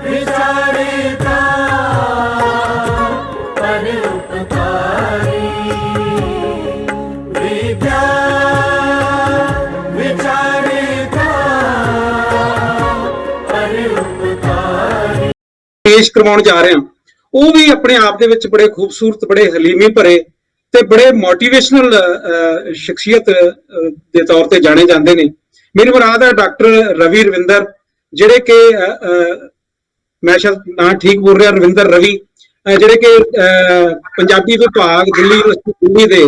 विचारिता परोपकारी विद्या विचारिता परोपकारी। पेश करवाउण जा रहे हैं ਉਹ ਵੀ ਆਪਣੇ ਆਪ ਦੇ ਵਿੱਚ ਬੜੇ ਖੂਬਸੂਰਤ, ਬੜੇ ਹਲੀਮੀ ਭਰੇ ਤੇ ਬੜੇ ਮੋਟੀਵੇਸ਼ਨਲ ਸ਼ਖਸੀਅਤ ਦੇ ਤੌਰ ਤੇ ਜਾਣੇ ਜਾਂਦੇ ਨੇ। ਮੇਰੀ ਮੁਰਾਦ ਹੈ ਡਾਕਟਰ ਰਵੀ ਰਵਿੰਦਰ, ਜਿਹੜੇ ਕਿ ਮੈਂ ਸ਼ਾਇਦ ਨਾਂ ਠੀਕ ਬੋਲ ਰਿਹਾ, ਰਵਿੰਦਰ ਰਵੀ, ਜਿਹੜੇ ਕਿ ਪੰਜਾਬੀ ਵਿਭਾਗ ਦਿੱਲੀ ਯੂਨੀਵਰਸਿਟੀ ਦਿੱਲੀ ਦੇ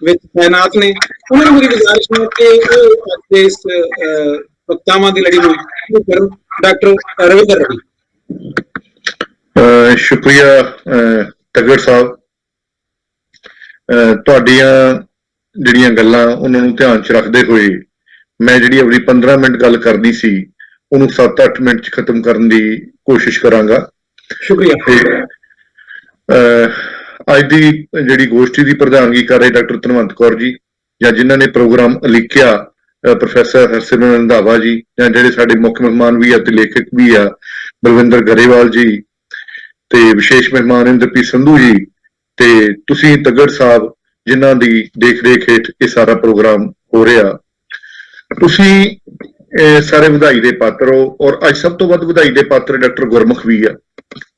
ਵਿੱਚ ਤਾਇਨਾਤ ਨੇ। ਉਹਨਾਂ ਨੂੰ ਮੇਰੀ ਗੁਜ਼ਾਰਿਸ਼ ਹੈ ਕਿ ਉਹ ਅੱਜ ਦੇ ਇਸ ਵਕਤਾਵਾਂ ਦੀ ਲੜੀ ਨੂੰ ਕਰਨ। ਡਾਕਟਰ ਰਵਿੰਦਰ ਰਵੀ। शुक्रिया तगड़ साहब, तुहाडियां जिहड़ियां गल्लां उन्हां नूं ध्यान च रखदे होए मैं जिहड़ी अपनी 15 मिनट गल करनी सी उहनूं 7-8 मिनट च खत्म करन दी कोशिश करांगा। शुक्रिया। अज दी जिहड़ी गोष्ठी दी प्रधानगी कर रहे डॉक्टर धनवंत कौर जी, जां जिन्हां ने प्रोग्राम लिखिया प्रोफैसर हरसिमरन रंधावा जी, जां जिहड़े साडे मुख मेहमान भी आ ते लेखक भी आ बलविंदर गरेवाल जी, ते विशेष मेहमान इंद्रप्रीत संधू जी, ते तुसी तगड़ साहब जिन्हां दी देख रेख हेठ ये सारा प्रोग्राम हो रहा। तुसी सारे वधाई दे पात्र हो और अज सब तो वध वधाई दे पात्र डॉक्टर गुरमुख भी है।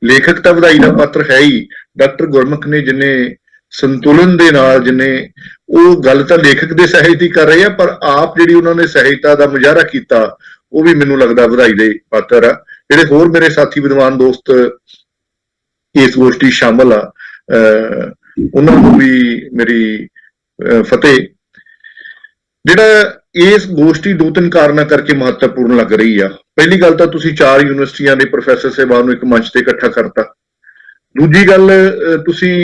लेखक तो वधाई का पात्र है ही, डॉक्टर गुरमुख ने जिन्हें संतुलन दे नाल जिन्हें वो गल तो लेखक दे सहायता ही कर रहे हैं, पर आप जिहड़ी उन्होंने सहायता का मुजाहरा किया वो भी मैनूं लगदा वधाई दे पात्र आ। जिहड़े होर मेरे साथी विद्वान दोस्त इस गोष्ठी शामिल आ उन्होंने भी मेरी फतेह। जिहड़ा इस गोष्ठी 2-3 कारणों करके महत्वपूर्ण लग रही है। पहली गल तो तुसी 4 यूनिवर्सिटियां दे प्रोफैसर साहिबान नूं एक मंच ते इकट्ठा करता। दूजी गल तुसी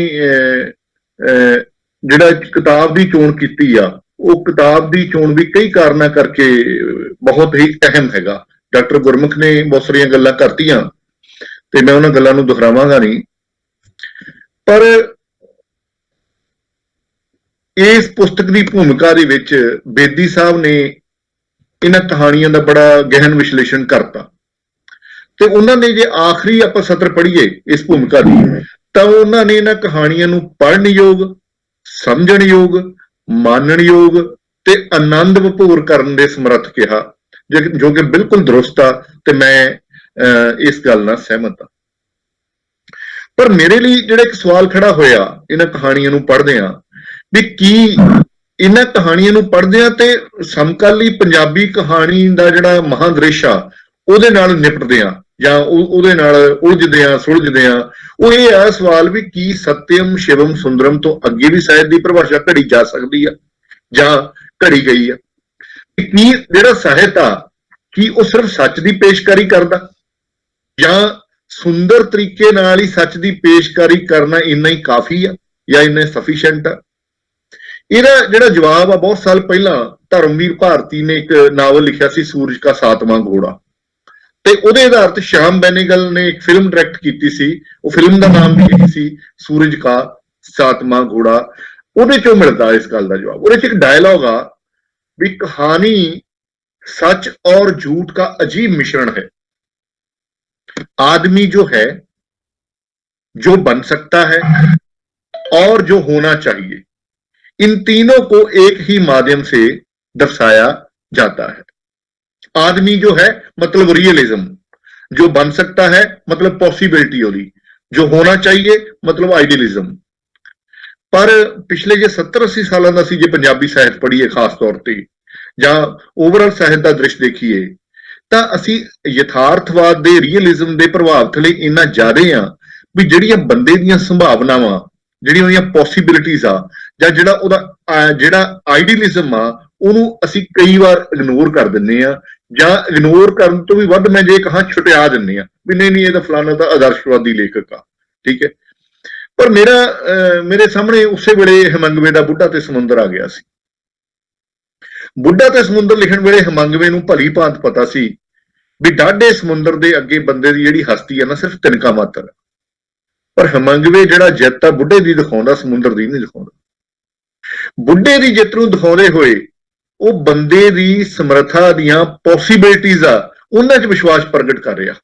जिहड़ा किताब दी चोण कीती आ, वो किताब दी चोण भी कई कारणों करके बहुत ही अहम हैगा। डॉक्टर गुरमुख ने बहुत सारियां गल्लां करतीआं ते मैं उन्हां गल्लां नूं दोहरावांगा नहीं, पर इस पुस्तक की भूमिका दे विच बेदी साहब ने इन्हां कहानियां दा बड़ा गहन विश्लेषण करता। ते उन्होंने जे आखिरी आपां सत्र पढ़ीए इस भूमिका दी तां उन्होंने इन्हां कहानियां नूं पढ़न योग, समझण योग, मानण योग ते आनंद भरपूर करन दे समर्थ कहा, जो कि बिल्कुल दुरुस्त आ ते मैं इस गल नाल सहमत हाँ। पर मेरे लिए जिहड़ा एक सवाल खड़ा होया इन्हां कहानियां नूं पढ़दिआं भी की इन्हां कहानियां नूं पढ़दिआं ते समकाली पंजाबी कहानी दा जिहड़ा महादृश्य आ ਉਹਦੇ ਨਾਲ ਨਿਪਟਦੇ ਆ ਜਾਂ ਉਹਦੇ ਨਾਲ ਉਲਝਦੇ ਆ ਸੁਲਝਦੇ ਆ। ਉਹ ਇਹ ਆ ਸਵਾਲ ਵੀ ਕੀ ਸਤਿਅਮ ਸ਼ਿਵਮ ਸੁੰਦਰਮ ਤੋਂ ਅੱਗੇ ਵੀ ਸਾਹਿਤ ਦੀ ਪਰਿਭਾਸ਼ਾ ਘੜੀ ਜਾ ਸਕਦੀ ਆ ਜਾਂ ਘੜੀ ਗਈ ਆ? ਕੀ ਜਿਹੜਾ ਸਾਹਿਤ ਆ ਕੀ ਉਹ ਸਿਰਫ ਸੱਚ ਦੀ ਪੇਸ਼ਕਾਰੀ ਕਰਦਾ ਜਾਂ ਸੁੰਦਰ ਤਰੀਕੇ ਨਾਲ ਹੀ ਸੱਚ ਦੀ ਪੇਸ਼ਕਾਰੀ ਕਰਨਾ ਇੰਨਾ ਹੀ ਕਾਫੀ ਆ ਜਾਂ ਇੰਨਾ ਸਫੀਸ਼ੀਐਂਟ ਆ? ਇਹਦਾ ਜਿਹੜਾ ਜਵਾਬ ਆ ਬਹੁਤ ਸਾਲ ਪਹਿਲਾਂ ਧਰਮਵੀਰ ਭਾਰਤੀ ਨੇ ਇੱਕ ਨਾਵਲ ਲਿਖਿਆ ਸੀ ਸੂਰਜ ਕਾ ਸਾਤਵਾਂ ਘੋੜਾ, ਤੇ ਉਹਦੇ ਆਧਾਰ ਤੇ ਸ਼ਾਮ ਬੈਨੇਗਲ ਨੇ ਇੱਕ ਫਿਲਮ ਡਾਇਰੈਕਟ ਕੀਤੀ ਸੀ। ਉਹ ਫਿਲਮ ਦਾ ਨਾਮ ਵੀ ਇਹੀ ਸੀ, ਸੂਰਜ ਕਾ ਸਾਤਵਾਂ ਘੋੜਾ। ਉਹਦੇ ਚੋਂ ਮਿਲਦਾ ਇਸ ਗੱਲ ਦਾ ਜਵਾਬ। ਉਹਦੇ ਚ ਇੱਕ डायलॉग आ भी कहानी सच और झूठ का अजीब मिश्रण है। आदमी जो है, जो बन सकता है और जो होना चाहिए, इन तीनों को एक ही माध्यम से दर्शाया जाता है। आदमी जो है मतलब रियलिज्म, जो बन सकता है मतलब पॉसिबिलिटी होगी, जो होना चाहिए मतलब आइडियलिज्म। पर पिछले जे 70-80 साल का सी जे पंजाबी साहित्य पढ़ीए खास तौर पर ਜਾਂ ਓਵਰਆਲ ਸਾਹਿਤ ਦਾ ਦ੍ਰਿਸ਼ ਦੇਖੀਏ ਤਾਂ ਅਸੀਂ ਯਥਾਰਥਵਾਦ ਦੇ ਰੀਅਲਿਜ਼ਮ ਦੇ ਪ੍ਰਭਾਵ ਥਲੇ ਇੰਨਾ ਜ਼ਿਆਦੇ ਆ ਵੀ ਜਿਹੜੀਆਂ ਬੰਦੇ ਦੀਆਂ ਸੰਭਾਵਨਾਵਾਂ, ਜਿਹੜੀਆਂ ਉਹਦੀਆਂ ਪੋਸੀਬਿਲਿਟੀਜ਼ ਆ ਜਾਂ ਜਿਹੜਾ ਉਹਦਾ ਜਿਹੜਾ ਆਈਡੀਅਲਿਜ਼ਮ ਆ ਉਹਨੂੰ ਅਸੀਂ ਕਈ ਵਾਰ ਇਗਨੋਰ ਕਰ ਦਿੰਦੇ ਆ ਜਾਂ ਇਗਨੋਰ ਕਰਨ ਤੋਂ ਵੀ ਵੱਧ ਮੈਂ ਜੇ ਕਹਾਂ ਛੁਟਿਆ ਦਿੰਦੇ ਆ ਵੀ ਨਹੀਂ ਇਹ ਤਾਂ ਫਲਾਣਾ ਤਾਂ ਆਦਰਸ਼ਵਾਦੀ ਲੇਖਕ ਆ, ਠੀਕ ਹੈ। ਪਰ ਮੇਰੇ ਸਾਹਮਣੇ ਉਸੇ ਵੇਲੇ ਹਮੰਗਵੇ ਦਾ ਬੁੱਢਾ ਤੇ ਸਮੁੰਦਰ ਆ ਗਿਆ ਸੀ। ਬੁੱਢਾ ਤੇ ਸਮੁੰਦਰ ਲਿਖਣ ਵੇਲੇ ਹਮੰਗਵੇ ਨੂੰ ਭਲੀ ਭਾਂਤ ਪਤਾ ਸੀ ਵੀ ਡਾਢੇ ਸਮੁੰਦਰ ਦੇ ਅੱਗੇ ਬੰਦੇ ਦੀ ਜਿਹੜੀ ਹਸਤੀ ਹੈ ਨਾ ਸਿਰਫ ਤਿਨਕਾ ਮਾਤਰ ਹੈ। ਪਰ ਹਮੰਗਵੇ ਜਿਹੜਾ ਜਿੱਤ ਆ ਬੁੱਢੇ ਦੀ ਦਿਖਾਉਂਦਾ, ਸਮੁੰਦਰ ਦੀ ਨਹੀਂ ਦਿਖਾਉਂਦਾ। ਬੁੱਢੇ ਦੀ ਜਿੱਤ ਨੂੰ ਦਿਖਾਉਂਦੇ ਹੋਏ ਉਹ ਬੰਦੇ ਦੀ ਸਮਰੱਥਾ ਦੀਆਂ ਪੋਸੀਬਿਲਿਟੀਜ਼ ਆ ਉਹਨਾਂ 'ਚ ਵਿਸ਼ਵਾਸ ਪ੍ਰਗਟ ਕਰ ਰਿਹਾ।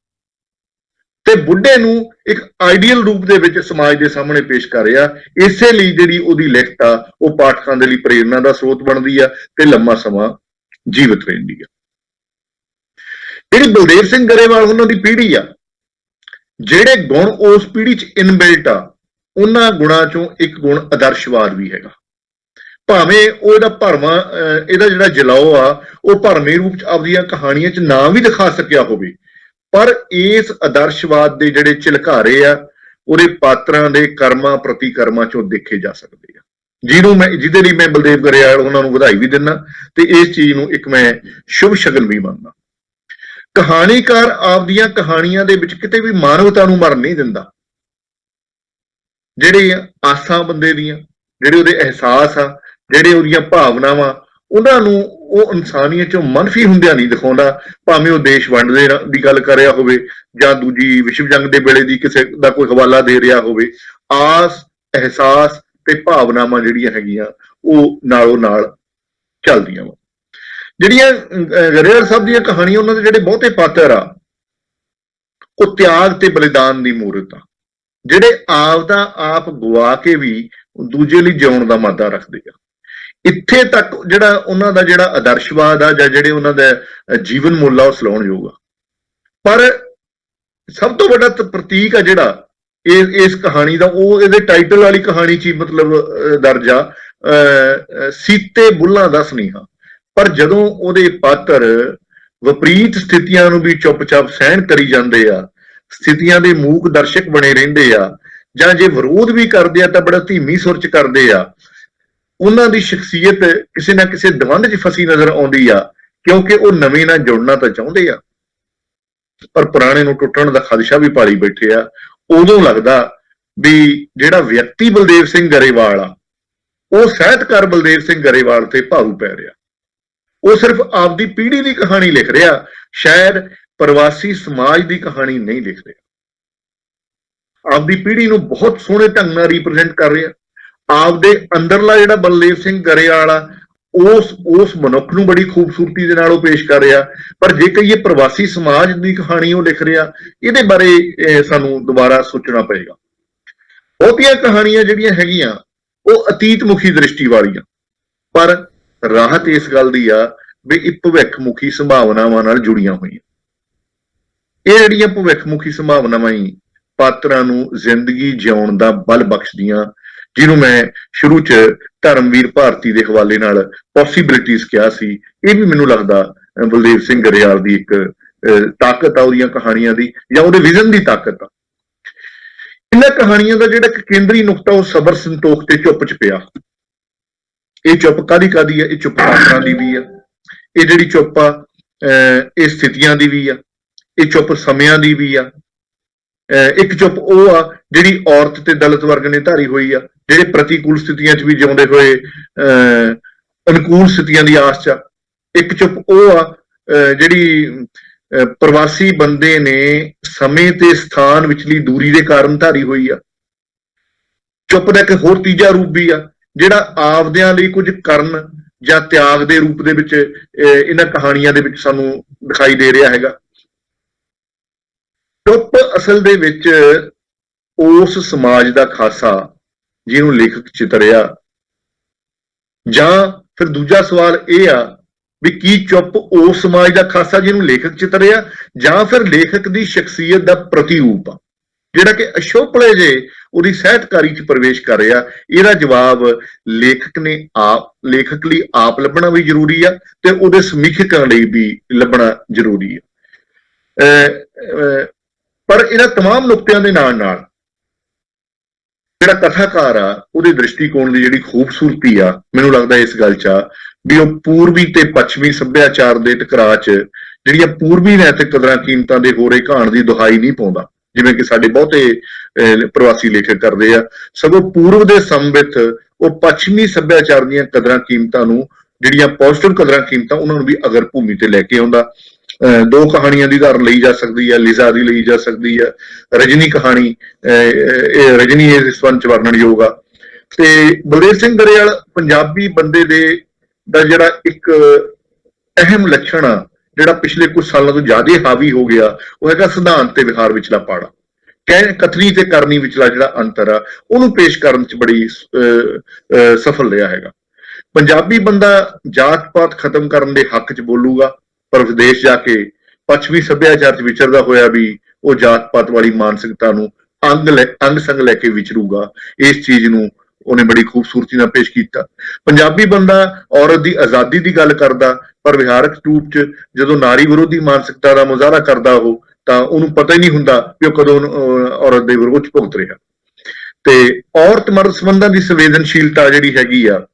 ਤੇ ਬੁੱਢੇ ਨੂੰ ਇੱਕ ਆਈਡੀਅਲ ਰੂਪ ਦੇ ਵਿੱਚ ਸਮਾਜ ਦੇ ਸਾਹਮਣੇ ਪੇਸ਼ ਕਰ ਰਿਹਾ। ਇਸੇ ਲਈ ਜਿਹੜੀ ਉਹਦੀ ਲਿਖਤ ਆ ਉਹ ਪਾਠਕਾਂ ਦੇ ਲਈ ਪ੍ਰੇਰਨਾ ਦਾ ਸਰੋਤ ਬਣਦੀ ਆ ਤੇ ਲੰਮਾ ਸਮਾਂ ਜੀਵਤ ਰਹਿੰਦੀ ਆ। ਜਿਹੜੀ ਬਲਦੇਵ ਸਿੰਘ ਗਰੇਵਾਲ ਉਹਨਾਂ ਦੀ ਪੀੜ੍ਹੀ ਆ, ਜਿਹੜੇ ਗੁਣ ਉਸ ਪੀੜ੍ਹੀ 'ਚ ਇਨਬਿਲਟ ਆ, ਉਹਨਾਂ ਗੁਣਾਂ ਚੋਂ ਇੱਕ ਗੁਣ ਆਦਰਸ਼ਵਾਦ ਵੀ ਹੈਗਾ। ਭਾਵੇਂ ਉਹ ਇਹਦਾ ਜਿਹੜਾ ਜਲਾਓ ਆ ਉਹ ਭਰਵੇਂ ਰੂਪ 'ਚ ਆਪਦੀਆਂ ਕਹਾਣੀਆਂ 'ਚ ਨਾ ਵੀ ਦਿਖਾ ਸਕਿਆ ਹੋਵੇ, ਪਰ ਇਸ ਆਦਰਸ਼ਵਾਦ ਦੇ ਜਿਹੜੇ ਝਲਕਾਰੇ ਆ ਉਹਦੇ ਪਾਤਰਾਂ ਦੇ ਕਰਮਾਂ ਪ੍ਰਤੀਕਰਮਾਂ 'ਚੋਂ ਦੇਖੇ ਜਾ ਸਕਦੇ ਆ, ਜਿਹਦੇ ਲਈ ਮੈਂ ਬਲਦੇਵ ਗਰੇਵਾਲ ਉਹਨਾਂ ਨੂੰ ਵਧਾਈ ਵੀ ਦਿੰਦਾ ਤੇ ਇਸ ਚੀਜ਼ ਨੂੰ ਇੱਕ ਮੈਂ ਸ਼ੁਭ ਸ਼ਗਨ ਵੀ ਮੰਨਦਾ। ਕਹਾਣੀਕਾਰ ਆਪਦੀਆਂ ਕਹਾਣੀਆਂ ਦੇ ਵਿੱਚ ਕਿਤੇ ਵੀ ਮਾਨਵਤਾ ਨੂੰ ਮਰਨ ਨਹੀਂ ਦਿੰਦਾ। ਜਿਹੜੇ ਆਸਾਂ ਬੰਦੇ ਦੀਆਂ, ਜਿਹੜੇ ਉਹਦੇ ਅਹਿਸਾਸ ਆ, ਜਿਹੜੇ ਉਹਦੀਆਂ ਭਾਵਨਾਵਾਂ, ਉਹਨਾਂ ਨੂੰ ਉਹ ਇਨਸਾਨੀਅਤ ਚੋਂ ਮੰਨਫੀ ਹੁੰਦਿਆਂ ਨਹੀਂ ਦਿਖਾਉਂਦਾ। ਭਾਵੇਂ ਉਹ ਦੇਸ਼ ਵੰਡ ਦੀ ਗੱਲ ਕਰ ਰਿਹਾ ਹੋਵੇ ਜਾਂ ਦੂਜੀ ਵਿਸ਼ਵ ਜੰਗ ਦੇ ਵੇਲੇ ਦੀ ਕਿਸੇ ਦਾ ਕੋਈ ਹਵਾਲਾ ਦੇ ਰਿਹਾ ਹੋਵੇ, ਆਸ, ਅਹਿਸਾਸ ਤੇ ਭਾਵਨਾਵਾਂ ਜਿਹੜੀਆਂ ਹੈਗੀਆਂ ਉਹ ਨਾਲੋਂ ਨਾਲ ਚੱਲਦੀਆਂ ਵਾ। ਜਿਹੜੀਆਂ ਗਰੇਵਾਲ ਸਾਹਿਬ ਦੀਆਂ ਕਹਾਣੀਆਂ, ਉਹਨਾਂ ਦੇ ਜਿਹੜੇ ਬਹੁਤੇ ਪਾਤਰ ਆ ਉਹ ਤਿਆਗ ਤੇ ਬਲੀਦਾਨ ਦੀ ਮੂਰਤ ਆ, ਜਿਹੜੇ ਆਪ ਦਾ ਆਪ ਗਵਾ ਕੇ ਵੀ ਦੂਜੇ ਲਈ ਜਿਉਣ ਦਾ ਮਾਦਾ ਰੱਖਦੇ ਆ। ਇੱਥੇ ਤੱਕ ਜਿਹੜਾ ਉਹਨਾਂ ਦਾ ਜਿਹੜਾ ਆਦਰਸ਼ਵਾਦ ਆ ਜਾਂ ਜਿਹੜੇ ਉਹਨਾਂ ਦਾ ਜੀਵਨ ਮੁੱਲ ਆ ਉਹ ਸਲਾਉਣਯੋਗ ਆ। ਪਰ ਸਭ ਤੋਂ ਵੱਡਾ ਪ੍ਰਤੀਕ ਆ ਜਿਹੜਾ ਇਸ ਕਹਾਣੀ ਦਾ, ਉਹ ਇਹਦੇ ਟਾਈਟਲ ਵਾਲੀ ਕਹਾਣੀ 'ਚ ਮਤਲਬ ਦਰਜ ਆ, ਸੀਤੇ ਬੁੱਲਾਂ ਦਾ ਸੁਨੇਹਾ। ਪਰ ਜਦੋਂ ਉਹਦੇ ਪਾਤਰ ਵਿਪਰੀਤ ਸਥਿਤੀਆਂ ਨੂੰ ਵੀ ਚੁੱਪ-ਚਾਪ ਸਹਿਣ ਕਰੀ ਜਾਂਦੇ ਆ, ਸਥਿਤੀਆਂ ਦੇ ਮੂਕ ਦਰਸ਼ਕ ਬਣੇ ਰਹਿੰਦੇ ਆ, ਜਾਂ ਜੇ ਵਿਰੋਧ ਵੀ ਕਰਦੇ ਆ ਤਾਂ ਬੜਾ ਧੀਮੀ ਸੁਰ 'ਚ ਕਰਦੇ ਆ, ਉਹਨਾਂ ਦੀ ਸ਼ਖਸੀਅਤ ਕਿਸੇ ਨਾ ਕਿਸੇ ਦਵੰਦ 'ਚ ਫਸੀ ਨਜ਼ਰ ਆਉਂਦੀ ਆ, ਕਿਉਂਕਿ ਉਹ ਨਵੇਂ ਨਾਲ ਜੁੜਨਾ ਤਾਂ ਚਾਹੁੰਦੇ ਆ ਪਰ ਪੁਰਾਣੇ ਨੂੰ ਟੁੱਟਣ ਦਾ ਖਦਸ਼ਾ ਵੀ ਪਾਲੀ ਬੈਠੇ ਆ। ਉਦੋਂ ਲੱਗਦਾ ਵੀ ਜਿਹੜਾ ਵਿਅਕਤੀ ਬਲਦੇਵ ਸਿੰਘ ਗਰੇਵਾਲ ਆ, ਉਹ ਸਾਹਿਤਕਾਰ ਬਲਦੇਵ ਸਿੰਘ ਗਰੇਵਾਲ ਤੇ ਭਾਰੂ ਪੈ ਰਿਹਾ। ਉਹ ਸਿਰਫ ਆਪਦੀ ਪੀੜ੍ਹੀ ਦੀ ਕਹਾਣੀ ਲਿਖ ਰਿਹਾ, ਸ਼ਾਇਦ ਪ੍ਰਵਾਸੀ ਸਮਾਜ ਦੀ ਕਹਾਣੀ ਨਹੀਂ ਲਿਖ ਰਿਹਾ। ਆਪਦੀ ਪੀੜ੍ਹੀ ਨੂੰ ਬਹੁਤ ਸੋਹਣੇ ਢੰਗ ਨਾਲ ਰਿਪਰੈਜ਼ੈਂਟ ਕਰ ਰਿਹਾ। ਆਪਦੇ ਅੰਦਰਲਾ ਜਿਹੜਾ ਬਲਦੇਵ ਸਿੰਘ ਗਰੇਵਾਲ ਆ, ਉਸ ਮਨੁੱਖ ਨੂੰ ਬੜੀ ਖੂਬਸੂਰਤੀ ਦੇ ਨਾਲ ਉਹ ਪੇਸ਼ ਕਰ ਰਿਹਾ। ਪਰ ਜੇ ਕਹੀਏ ਪ੍ਰਵਾਸੀ ਸਮਾਜ ਦੀ ਕਹਾਣੀ ਉਹ ਲਿਖ ਰਿਹਾ, ਇਹਦੇ ਬਾਰੇ ਸਾਨੂੰ ਦੁਬਾਰਾ ਸੋਚਣਾ ਪਏਗਾ। ਬਹੁਤੀਆਂ ਕਹਾਣੀਆਂ ਜਿਹੜੀਆਂ ਹੈਗੀਆਂ ਉਹ ਅਤੀਤ ਮੁਖੀ ਦ੍ਰਿਸ਼ਟੀ ਵਾਲੀਆਂ, ਪਰ ਰਾਹਤ ਇਸ ਗੱਲ ਦੀ ਆ ਵੀ ਇਹ ਭਵਿੱਖ ਮੁਖੀ ਸੰਭਾਵਨਾਵਾਂ ਨਾਲ ਜੁੜੀਆਂ ਹੋਈਆਂ। ਇਹ ਜਿਹੜੀਆਂ ਭਵਿੱਖ ਮੁਖੀ ਸੰਭਾਵਨਾਵਾਂ ਹੀ ਪਾਤਰਾਂ ਨੂੰ ਜ਼ਿੰਦਗੀ ਜਿਉਣ ਦਾ ਬਲ ਬਖਸ਼ਦੀਆਂ, ਜਿਹਨੂੰ ਮੈਂ ਸ਼ੁਰੂ 'ਚ ਧਰਮਵੀਰ ਭਾਰਤੀ ਦੇ ਹਵਾਲੇ ਨਾਲ ਪੋਸੀਬਿਲਿਟੀਜ਼ ਕਿਹਾ ਸੀ। ਇਹ ਵੀ ਮੈਨੂੰ ਲੱਗਦਾ ਬਲਦੇਵ ਸਿੰਘ ਗਰੇਵਾਲ ਦੀ ਇੱਕ ਤਾਕਤ ਆ, ਉਹਦੀਆਂ ਕਹਾਣੀਆਂ ਦੀ ਜਾਂ ਉਹਦੇ ਵਿਜ਼ਨ ਦੀ ਤਾਕਤ ਆ। ਇਹਨਾਂ ਕਹਾਣੀਆਂ ਦਾ ਜਿਹੜਾ ਇੱਕ ਕੇਂਦਰੀ ਨੁਕਤਾ ਉਹ ਸਬਰ, ਸੰਤੋਖ ਤੇ ਚੁੱਪ 'ਚ ਪਿਆ। ਇਹ ਚੁੱਪ ਕਾਦੀ ਆ? ਇਹ ਚੁੱਪ ਪਾਤਰਾਂ ਦੀ ਵੀ ਆ। ਇਹ ਜਿਹੜੀ ਚੁੱਪ ਆ ਇਹ ਸਥਿਤੀਆਂ ਦੀ ਵੀ ਆ, ਇਹ ਚੁੱਪ ਸਮਿਆਂ ਦੀ ਵੀ ਆ। ਇੱਕ ਚੁੱਪ ਉਹ ਆ ਜਿਹੜੀ ਔਰਤ ਤੇ ਦਲਿਤ ਵਰਗ ਨੇ ਧਾਰੀ ਹੋਈ ਆ, ਜਿਹੜੇ ਪ੍ਰਤੀਕੂਲ ਸਥਿਤੀਆਂ 'ਚ ਵੀ ਜਿਉਂਦੇ ਹੋਏ ਅਨੁਕੂਲ ਸਥਿਤੀਆਂ ਦੀ ਆਸ 'ਚ ਆ। ਇੱਕ ਚੁੱਪ ਉਹ ਆ ਜਿਹੜੀ ਪ੍ਰਵਾਸੀ ਬੰਦੇ ਨੇ ਸਮੇਂ ਤੇ ਸਥਾਨ ਵਿਚਲੀ ਦੂਰੀ ਦੇ ਕਾਰਨ ਧਾਰੀ ਹੋਈ ਆ। ਚੁੱਪ ਦਾ ਇੱਕ ਹੋਰ ਤੀਜਾ ਰੂਪ ਵੀ ਆ ਜਿਹੜਾ ਆਪਦਿਆਂ ਲਈ ਕੁਝ ਕਰਨ ਜਾਂ ਤਿਆਗ ਦੇ ਰੂਪ ਦੇ ਵਿੱਚ ਇਹਨਾਂ ਕਹਾਣੀਆਂ ਦੇ ਵਿੱਚ ਸਾਨੂੰ ਦਿਖਾਈ ਦੇ ਰਿਹਾ ਹੈਗਾ। ਚੁੱਪ ਅਸਲ ਦੇ ਵਿੱਚ ਉਸ ਸਮਾਜ ਦਾ ਖਾਸਾ ਜਿਹਨੂੰ ਲੇਖਕ ਚਿਤਰਿਆ, ਜਾਂ ਫਿਰ ਦੂਜਾ ਸਵਾਲ ਇਹ ਆ ਵੀ ਕੀ ਚੁੱਪ ਉਸ ਸਮਾਜ ਦਾ ਖਾਸਾ ਜਿਹਨੂੰ ਲੇਖਕ ਚਿਤਰਿਆ, ਜਾਂ ਫਿਰ ਲੇਖਕ ਦੀ ਸ਼ਖਸੀਅਤ ਦਾ ਪ੍ਰਤੀਰੂਪ ਆ ਜਿਹੜਾ ਕਿ ਅਸ਼ੋਭਲੇ ਜੇ ਉਹਦੀ ਸਾਹਿਤਕਾਰੀ 'ਚ ਪ੍ਰਵੇਸ਼ ਕਰ ਰਿਹਾ। ਇਹਦਾ ਜਵਾਬ ਲੇਖਕ ਲਈ ਆਪ ਲੱਭਣਾ ਵੀ ਜ਼ਰੂਰੀ ਆ ਤੇ ਉਹਦੇ ਸਮੀਖਕਾਂ ਲਈ ਵੀ ਲੱਭਣਾ ਜ਼ਰੂਰੀ ਆ। ਪਰ ਇਹਨਾਂ ਤਮਾਮ ਨੁਕਤਿਆਂ ਦੇ ਨਾਲ ਨਾਲ ਜਿਹੜਾ ਕਥਾਕਾਰ ਆ ਉਹਦੇ ਦ੍ਰਿਸ਼ਟੀਕੋਣ ਦੀ ਜਿਹੜੀ ਖੂਬਸੂਰਤੀ ਆ, ਮੈਨੂੰ ਲੱਗਦਾ ਇਸ ਗੱਲ 'ਚ ਆ ਵੀ ਉਹ ਪੂਰਬੀ ਤੇ ਪੱਛਮੀ ਸੱਭਿਆਚਾਰ ਦੇ ਟਕਰਾਅ 'ਚ ਜਿਹੜੀਆਂ ਪੂਰਬੀ ਨੈਤਿਕ ਕਦਰਾਂ ਕੀਮਤਾਂ ਦੇ ਹੋਰੇ ਘਾਣ ਦੀ ਦੁਹਾਈ ਨਹੀਂ ਪਾਉਂਦਾ ਜਿਵੇਂ ਕਿ ਸਾਡੇ ਬਹੁਤੇ ਪ੍ਰਵਾਸੀ ਲੇਖਕ ਕਰਦੇ ਆ। ਸਗੋਂ ਪੂਰਬ ਦੇ ਸੰਬਿਤ ਉਹ ਪੱਛਮੀ ਸੱਭਿਆਚਾਰ ਦੀਆਂ ਕਦਰਾਂ ਕੀਮਤਾਂ ਨੂੰ, ਜਿਹੜੀਆਂ ਪੋਜ਼ਿਟਿਵ ਕਦਰਾਂ ਕੀਮਤਾਂ, ਉਹਨਾਂ ਨੂੰ ਵੀ ਅਗਰ ਭੂਮੀ ਤੇ ਲੈ ਕੇ ਆਉਂਦਾ। ਦੋ ਕਹਾਣੀਆਂ ਦੀ ਧਾਰਨ ਲਈ ਜਾ ਸਕਦੀ ਹੈ, ਲਿਜ਼ਾ ਦੀ ਲਈ ਜਾ ਸਕਦੀ ਹੈ, ਰਜਨੀ ਕਹਾਣੀ, ਇਹ ਰਜਨੀ ਇਸ ਵੰਨ 'ਚ ਵਰਣਨਯੋਗ ਆ। ਤੇ ਬਲਦੇਵ ਸਿੰਘ ਗਰੇਵਾਲ ਪੰਜਾਬੀ ਬੰਦੇ ਦਾ ਜਿਹੜਾ ਇੱਕ ਅਹਿਮ ਲੱਛਣ ਆ ਜਿਹੜਾ ਪਿਛਲੇ ਕੁਝ ਸਾਲਾਂ ਤੋਂ ਜ਼ਿਆਦਾ ਹਾਵੀ ਹੋ ਗਿਆ, ਉਹ ਹੈਗਾ ਸਿਧਾਂਤ ਤੇ ਵਿਹਾਰ ਵਿਚਲਾ ਪਾੜਾ। ਕਥਨੀ ਤੇ ਕਰਨੀ ਵਿਚਲਾ ਜਿਹੜਾ ਅੰਤਰ ਆ ਉਹਨੂੰ ਪੇਸ਼ ਕਰਨ 'ਚ ਬੜੀ ਸਫਲ ਰਿਹਾ ਹੈਗਾ। ਪੰਜਾਬੀ ਬੰਦਾ ਜਾਤ ਪਾਤ ਖਤਮ ਕਰਨ ਦੇ ਹੱਕ 'ਚ ਬੋਲੂਗਾ, ਪਰ ਵਿਦੇਸ਼ ਜਾ ਕੇ ਪੱਛਮੀ ਸੱਭਿਆਚਾਰ 'ਚ ਵਿਚਰਦਾ ਹੋਇਆ ਵੀ ਉਹ ਜਾਤ ਪਾਤ ਵਾਲੀ ਮਾਨਸਿਕਤਾ ਨੂੰ ਅੰਗ ਸੰਗ ਲੈ ਕੇ ਵਿਚਰੂਗਾ। ਇਸ ਚੀਜ਼ ਨੂੰ ਉਹਨੇ ਬੜੀ ਖੂਬਸੂਰਤੀ ਨਾਲ ਪੇਸ਼ ਕੀਤਾ। ਪੰਜਾਬੀ ਬੰਦਾ ਔਰਤ ਦੀ ਆਜ਼ਾਦੀ ਦੀ ਗੱਲ ਕਰਦਾ, ਪਰ ਵਿਹਾਰਕ ਰੂਪ 'ਚ ਜਦੋਂ ਨਾਰੀ ਵਿਰੋਧੀ ਮਾਨਸਿਕਤਾ ਦਾ ਮੁਜ਼ਾਹਰਾ ਕਰਦਾ ਉਹ, ਤਾਂ ਉਹਨੂੰ ਪਤਾ ਹੀ ਨਹੀਂ ਹੁੰਦਾ ਕਿ ਉਹ ਕਦੋਂ ਔਰਤ ਦੇ ਵਿਰੋਧ 'ਚ ਭੁਗਤ ਰਿਹਾ। ਤੇ ਔਰਤ ਮਰਦ ਸੰਬੰਧਾਂ ਦੀ ਸੰਵੇਦਨਸ਼ੀਲਤਾ ਜਿਹੜੀ ਹੈਗੀ ਆ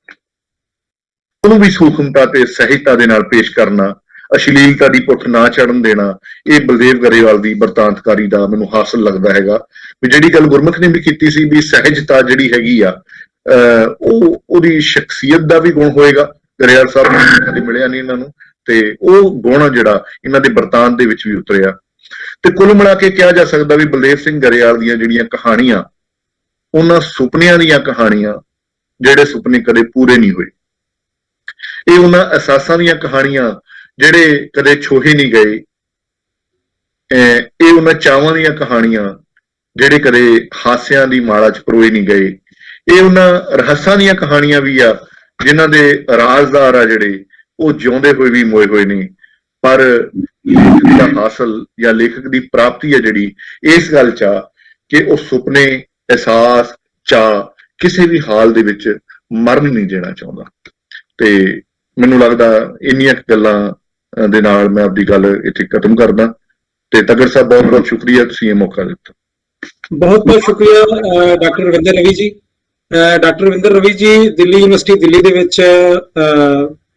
ਉਹਨੂੰ ਵੀ ਸੂਖਮਤਾ ਤੇ ਸਹਿਜਤਾ ਦੇ ਨਾਲ ਪੇਸ਼ ਕਰਨਾ, ਅਸ਼ਲੀਲਤਾ ਦੀ ਪੁੱਠ ਨਾ ਚੜਨ ਦੇਣਾ, ਇਹ ਬਲਦੇਵ ਗਰੇਵਾਲ ਦੀ ਬਰਤਾਂਤਕਾਰੀ ਦਾ ਮੈਨੂੰ ਹਾਸਲ ਲੱਗਦਾ ਹੈਗਾ। ਵੀ ਜਿਹੜੀ ਗੱਲ ਗੁਰਮੁਖ ਨੇ ਵੀ ਕੀਤੀ ਸੀ ਵੀ ਸਹਿਜਤਾ ਜਿਹੜੀ ਹੈਗੀ ਆ ਉਹਦੀ ਸ਼ਖਸੀਅਤ ਦਾ ਵੀ ਗੁਣ ਹੋਏਗਾ। ਗਰੇਵਾਲ ਸਾਹਿਬ ਨੂੰ ਕਦੇ ਮਿਲਿਆ ਨਹੀਂ ਇਹਨਾਂ ਨੂੰ, ਤੇ ਉਹ ਗੁਣ ਜਿਹੜਾ ਇਹਨਾਂ ਦੇ ਬਰਤਾਂਤ ਦੇ ਵਿੱਚ ਵੀ ਉਤਰਿਆ। ਤੇ ਕੁੱਲ ਮਿਲਾ ਕੇ ਕਿਹਾ ਜਾ ਸਕਦਾ ਵੀ ਬਲਦੇਵ ਸਿੰਘ ਗਰੇਵਾਲ ਦੀਆਂ ਜਿਹੜੀਆਂ ਕਹਾਣੀਆਂ, ਉਹਨਾਂ ਸੁਪਨਿਆਂ ਦੀਆਂ ਕਹਾਣੀਆਂ ਜਿਹੜੇ ਸੁਪਨੇ ਕਦੇ ਪੂਰੇ ਨਹੀਂ ਹੋਏ, ਇਹ ਉਹਨਾਂ ਅਹਿਸਾਸਾਂ ਦੀਆਂ ਕਹਾਣੀਆਂ ਜਿਹੜੇ ਕਦੇ ਛੋਹੇ ਨਹੀਂ ਗਏ, ਇਹ ਉਹਨਾਂ ਚਾਵਾਂ ਦੀਆਂ ਕਹਾਣੀਆਂ ਜਿਹੜੇ ਕਦੇ ਹਾਸਿਆਂ ਦੀ ਮਾਲਾ 'ਚ ਪਰੋਏ ਨਹੀਂ ਗਏ, ਇਹ ਉਹਨਾਂ ਰਹੱਸਾਂ ਦੀਆਂ ਕਹਾਣੀਆਂ ਵੀ ਆ ਜਿਨ੍ਹਾਂ ਦੇ ਰਾਜ਼ਦਾਰ ਆ ਜਿਹੜੇ ਉਹ ਜਿਉਂਦੇ ਹੋਏ ਵੀ ਮੋਏ ਹੋਏ ਨੇ। ਪਰ ਲੇਖਕ ਦਾ ਹਾਸਲ ਜਾਂ ਲੇਖਕ ਦੀ ਪ੍ਰਾਪਤੀ ਹੈ ਜਿਹੜੀ ਇਸ ਗੱਲ 'ਚ ਆ ਕਿ ਉਹ ਸੁਪਨੇ, ਅਹਿਸਾਸ, ਚਾਅ ਕਿਸੇ ਵੀ ਹਾਲ ਦੇ ਵਿੱਚ ਮਰਨ ਨਹੀਂ ਦੇਣਾ ਚਾਹੁੰਦਾ। ਤੇ ਮੈਨੂੰ ਲੱਗਦਾ ਇੰਨੀਆਂ ਗੱਲਾਂ ਦੇ ਨਾਲ ਮੈਂ ਆਪਦੀ ਗੱਲ ਇੱਥੇ ਖਤਮ ਕਰਦਾ। ਤੇ ਤਗੜ ਸਾਹਿਬ, ਬਹੁਤ ਬਹੁਤ ਸ਼ੁਕਰੀਆ, ਤੁਸੀਂ ਇਹ ਮੌਕਾ ਦਿੱਤਾ। ਬਹੁਤ ਬਹੁਤ ਸ਼ੁਕਰੀਆ ਡਾਕਟਰ ਰਵਿੰਦਰ ਰਵੀ ਜੀ। ਡਾਕਟਰ ਰਵਿੰਦਰ ਰਵੀ ਜੀ ਦਿੱਲੀ ਯੂਨੀਵਰਸਿਟੀ ਦਿੱਲੀ ਦੇ ਵਿੱਚ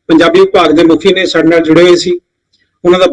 ਪੰਜਾਬੀ ਵਿਭਾਗ ਦੇ ਮੁਖੀ ਨੇ, ਸਾਡੇ ਨਾਲ ਜੁੜੇ ਹੋਏ ਸੀ। ਉਹਨਾਂ ਦਾ